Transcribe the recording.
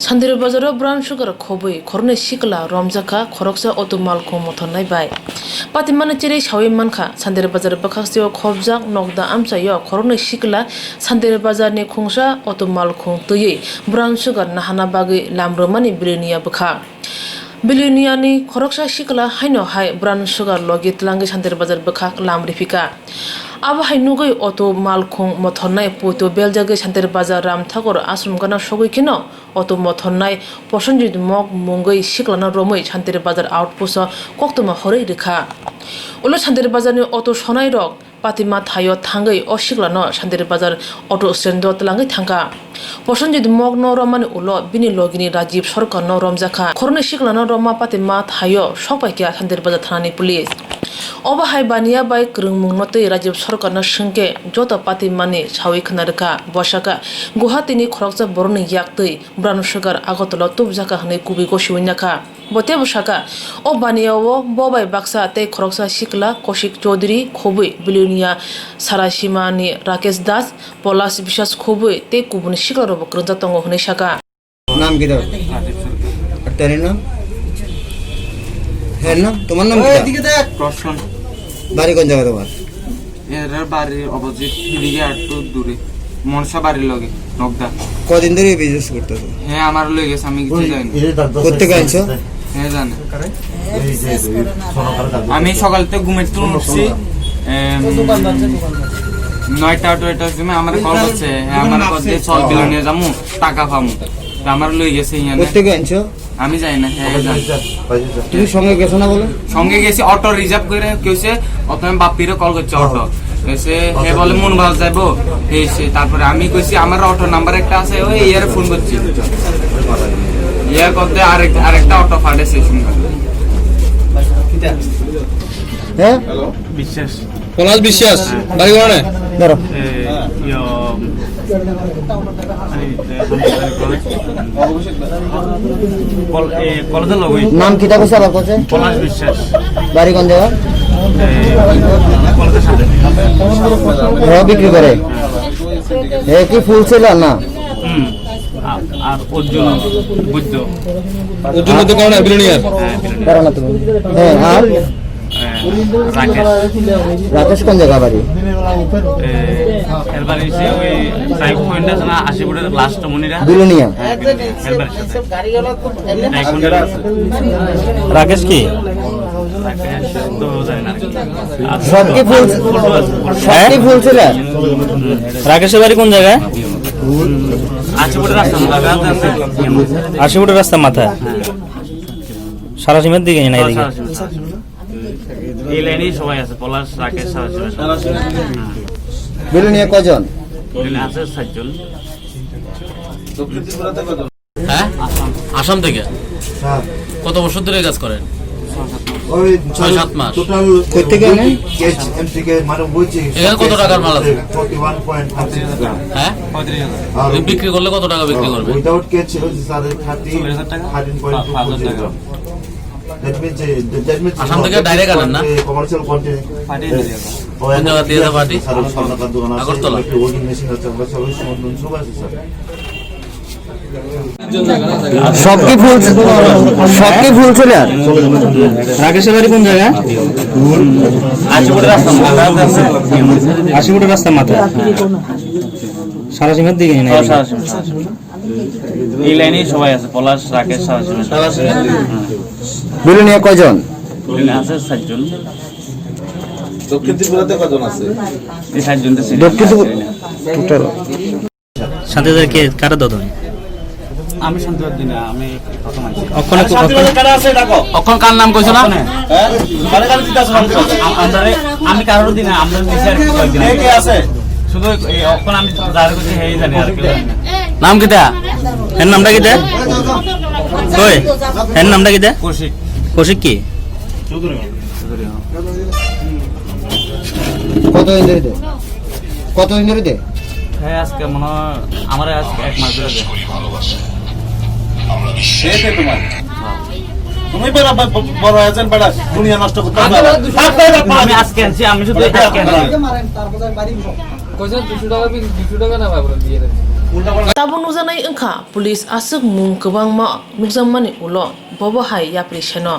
Sandira bazaro brown sugar khobui khorne sikla romjaka khoroksa otumal ko mothonai bai pati mana chire shawi mankha Sandira bazar bakhaksio khobjak nokda amcha yo khorne sikla Sandira bazar ni khungsa otumal khung tuyi brown sugar nahana bagi lamromani bilenia bakha Bilionia ni khoroksa sikla haino hai brown sugar logi tlangi Sandira bazar bakha lamrifika Aba hainugoi auto malkhung mothonnai puto beljage Sandira bazar ram thakor asrum gana sogoi kino auto mothonnai posonjit mok mungoi siklana romoi Sandira bazar outpost koktoma horei rekha ulo Sandira bazar ni auto sonai rok patima thayo thangai o siklano Sandira bazar auto stand tlangai thangka posonjit mok no romani ulo bini logini Rajiv Sarkar no romjakha khorne siklano roma patima thayo sopai kya Sandira bazar thanani police Oba hai bania bai krungmung notei Rajiv Sarkar na shingke jota pati mani chawi khnarka bosaka Guwahati ni khoroksa boroni yaktei brown sugar agotolo tubjaka hne kubi goshiwinaka bote bosaka o baniawo bobai baksa te khoroksa sikla Koshik Chaudhary khobui Bilionia Sarasima ni Rakesh Das Polas Bishas khobui te kubuni sikla robo krunja tongo hne saka नाम किधर तेरे नाम है ना तुम्हारा नाम क्या প্রশ্ন बारी कौन जगह तुम्हारा এর বাড়ির অপোজিট দিকে একটু দূরে মনসা বাড়ির লগে নগদা কদিন ধরে বিজনেস করতে তো হ্যাঁ আমার লই গেছে আমি কিছু জানি করতে কাঁদছো হ্যাঁ জানে আমি সকাল থেকে ঘুমের তুলে উঠছি 9টা টয়টার সময় আমার কল করছে হ্যাঁ আমার কাছে চল বিল নিয়ে যামু টাকা পামু আমার লই গেছে ইয়ানে করতে কাঁদছো আমি যাই না হ্যাঁ জানি তুমি সঙ্গে গেছো না বলে সঙ্গে গেছি অটো রিজার্ভ করে কইছে প্রথমে বাপিরে কল করছে অটো কইছে হে বলে মনবাজ যাইবো এইছে তারপরে আমি কইছি আমার অটো নাম্বার একটা আছে ওই ইয়ারে ফোন করছি ইয়া করতে আরেকটা অটো ফাটেছে শুনবা হ্যাঁ বিশ্বাস পলাশ বিশ্বাস বাড়ি কোনে ধরো কলেজের লগই নাম কিটা কইছে আবার কইছে পলাশ বিশ্বাস বাড়ি কোন জায়গা কলেজের সাথে ঘর বিক্রি করে এ কি ফুল ছিল না আর অর্জুন বুদ্ধ ওর জন্য তো কোনে বিলিনিয়ার কারণ না তুমি হ্যাঁ আর রাকেশ কোন জায়গা বাড়ি এর বাড়ি সে ওই সাইক পয়েন্ট আছে না 80 ফুটের লাস্ট মনিরা বিলিনিয়া রাকেশ কি তো জানি না সব কি ফুল ছিল রাকেশের বাড়ি কোন জায়গায় 80 ফুটের রাস্তা 80 ফুটের রাস্তা মাথায় সারা সীমার দিকে না এদিকে এই লাইনেই সবাই আছে পলাশ রাকেশ সারা সীমা বিলিনিয়া কজন আছে 7 জন হ্যাঁ আসাম থেকে কত বছর ধরে কাজ করেন ওই 6-7 মাস করতে গেলে এমটিকে মানে বলছি এখানে কত টাকার মাল আছে 41.5 গ্রাম হ্যাঁ আর বিক্রি করলে কত টাকা বিক্রি করবে উইদাউট কেজ ছিল sir 13.2 gram that means Assam থেকে ডাইরেক্ট আনেন না কমার্শিয়াল কোয়ান্টিটি কোন জায়গা দিয়ে দেবো পার্টি স্যার স্বর্ণকার দোকান আছে আগরতলা ওয়ার্কিং মেশিন আছে আমরা সবাই সবাই আছে স্যার সব কি ফুল ছিল রাকেশের বাড়ি কোন জায়গা 80 ফুটের রাস্তা 80 ফুটের রাস্তা মাথায় সারা সীমার দিকে না এই লাইনেই সবাই আছে পলাশ রাকেশ সারা সীমা বিলিনিয়া কজন আছে 7 জন দক্ষিণ ত্রিপুরাতে কজন আছে এই 7 জন দেশে দক্ষিণ টোটাল শান্তিদার কে কারা দাও তুমি আমি শান্তিদার দিনা আমি প্রথম আছি অক্ষণ কার নাম কইছো না আমি কারোর দিনা আমরা নিচে আর কি কয়েকদিন কে আছে শুধু এই অক্ষণ আমি যার কইছি হেই জানি আর কি নাম কিটা এর নামটা কিটা কই এর নামটা কিটা কৌশিক কৌশিক কি কতদিন ধরে দে হ্যাঁ আজকে মনে হয় আমার আজকে 1 মাস ধরে সেটা তোমার তুমি বড় আছেন বড় দুনিয়া নষ্ট করতে আমি আজকে আনছি আমি শুধু আজকে আনছি কইছেন 200 টাকা না ভাই বলে দিয়ে দেন Tabo nujanai engkha police asuk mung kwbangma nukjamani ulo bobo hai yapri seno